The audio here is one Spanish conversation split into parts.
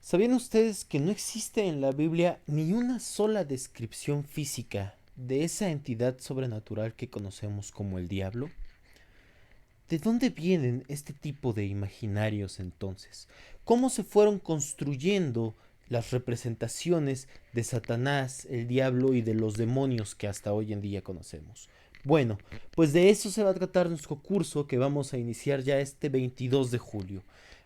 ¿Sabían ustedes que no existe en la Biblia ni una sola descripción física de esa entidad sobrenatural que conocemos como el diablo? ¿De dónde vienen este tipo de imaginarios entonces? ¿Cómo se fueron construyendo las representaciones de Satanás, el diablo y de los demonios que hasta hoy en día conocemos? Bueno, pues de eso se va a tratar nuestro curso que vamos a iniciar ya este 22 de julio.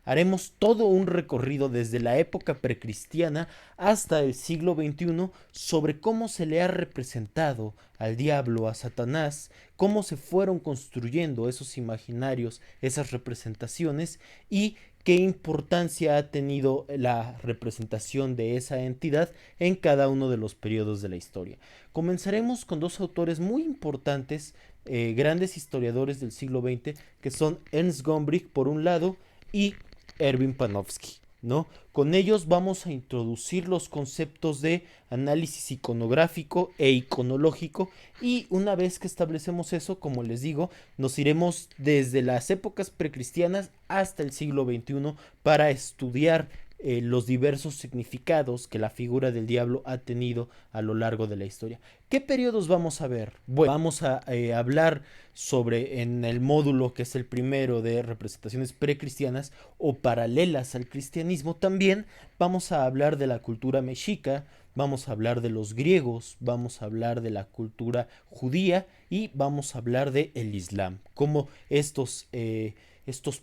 Haremos todo un recorrido desde la época precristiana hasta el siglo XXI sobre cómo se le ha representado al diablo, a Satanás, cómo se fueron construyendo esos imaginarios, esas representaciones y qué importancia ha tenido la representación de esa entidad en cada uno de los periodos de la historia. Comenzaremos con dos autores muy importantes, grandes historiadores del siglo XX, que son Ernst Gombrich por un lado y Erwin Panofsky, ¿no? Con ellos vamos a introducir los conceptos de análisis iconográfico e iconológico y una vez que establecemos eso, como les digo, nos iremos desde las épocas precristianas hasta el siglo XXI para estudiar los diversos significados que la figura del diablo ha tenido a lo largo de la historia. ¿Qué periodos vamos a ver? Bueno, vamos a hablar sobre en el módulo que es el primero de representaciones precristianas o paralelas al cristianismo. También vamos a hablar de la cultura mexica, vamos a hablar de los griegos, vamos a hablar de la cultura judía y vamos a hablar de el Islam, cómo estos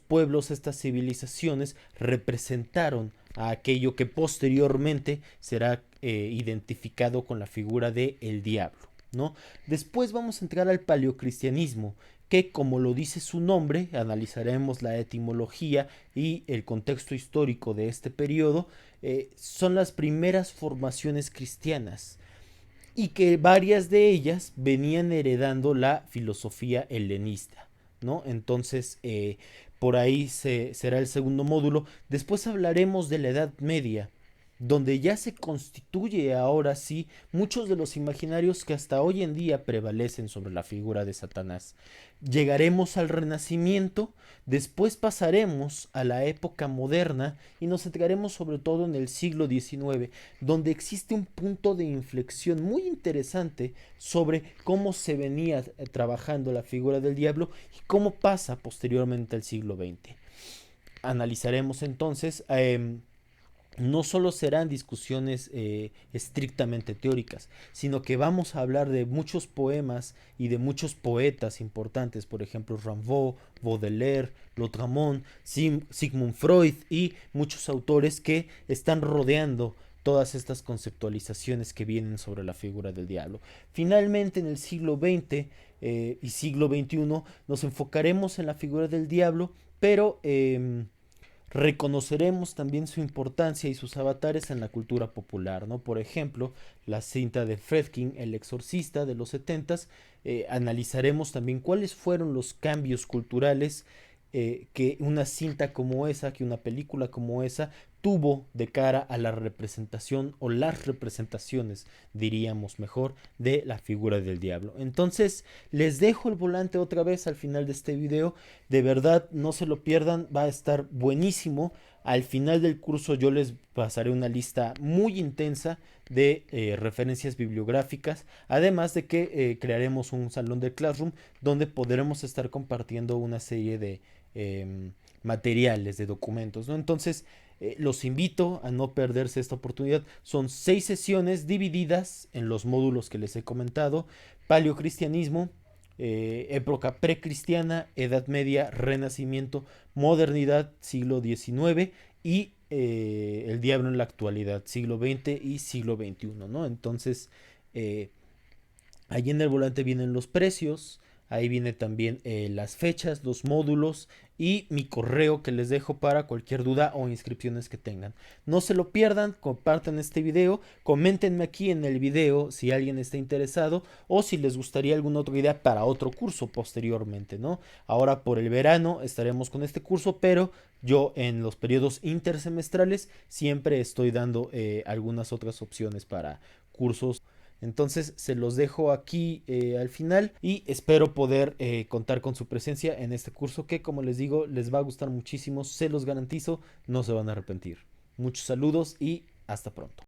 pueblos, estas civilizaciones representaron a aquello que posteriormente será identificado con la figura de el diablo, ¿no? Después vamos a entrar al paleocristianismo, que como lo dice su nombre, analizaremos la etimología y el contexto histórico de este periodo, son las primeras formaciones cristianas y que varias de ellas venían heredando la filosofía helenista, ¿no? Entonces, por ahí será el segundo módulo. Después hablaremos de la Edad Media, donde ya se constituye ahora sí muchos de los imaginarios que hasta hoy en día prevalecen sobre la figura de Satanás. Llegaremos al Renacimiento, después pasaremos a la época moderna y nos centraremos sobre todo en el siglo XIX, donde existe un punto de inflexión muy interesante sobre cómo se venía trabajando la figura del diablo y cómo pasa posteriormente al siglo XX. Analizaremos entonces no solo serán discusiones estrictamente teóricas, sino que vamos a hablar de muchos poemas y de muchos poetas importantes, por ejemplo Rimbaud, Baudelaire, Lautréamont, Sigmund Freud y muchos autores que están rodeando todas estas conceptualizaciones que vienen sobre la figura del diablo. Finalmente, en el siglo XX y siglo XXI nos enfocaremos en la figura del diablo, pero reconoceremos también su importancia y sus avatares en la cultura popular, ¿no? Por ejemplo, la cinta de Friedkin, El Exorcista de los 70s, analizaremos también cuáles fueron los cambios culturales que una cinta como esa, que una película como esa tuvo de cara a la representación o las representaciones, diríamos mejor, de la figura del diablo. Entonces, les dejo el volante otra vez al final de este video. De verdad, no se lo pierdan, va a estar buenísimo. Al final del curso yo les pasaré una lista muy intensa de referencias bibliográficas, además de que crearemos un salón de Classroom donde podremos estar compartiendo una serie de materiales, de documentos, ¿no? Entonces, los invito a no perderse esta oportunidad. Son 6 sesiones divididas en los módulos que les he comentado: paleocristianismo, época precristiana, Edad Media, Renacimiento, modernidad, siglo XIX y el diablo en la actualidad, siglo XX y siglo XXI, ¿no? Entonces, eh, ahí en el volante vienen los precios, ahí viene también las fechas, los módulos y mi correo que les dejo para cualquier duda o inscripciones que tengan. No se lo pierdan, compartan este video, coméntenme aquí en el video si alguien está interesado o si les gustaría alguna otra idea para otro curso posteriormente, ¿no? Ahora por el verano estaremos con este curso, pero yo en los periodos intersemestrales siempre estoy dando algunas otras opciones para cursos. Entonces se los dejo aquí al final y espero poder contar con su presencia en este curso que, como les digo, les va a gustar muchísimo, se los garantizo, no se van a arrepentir. Muchos saludos y hasta pronto.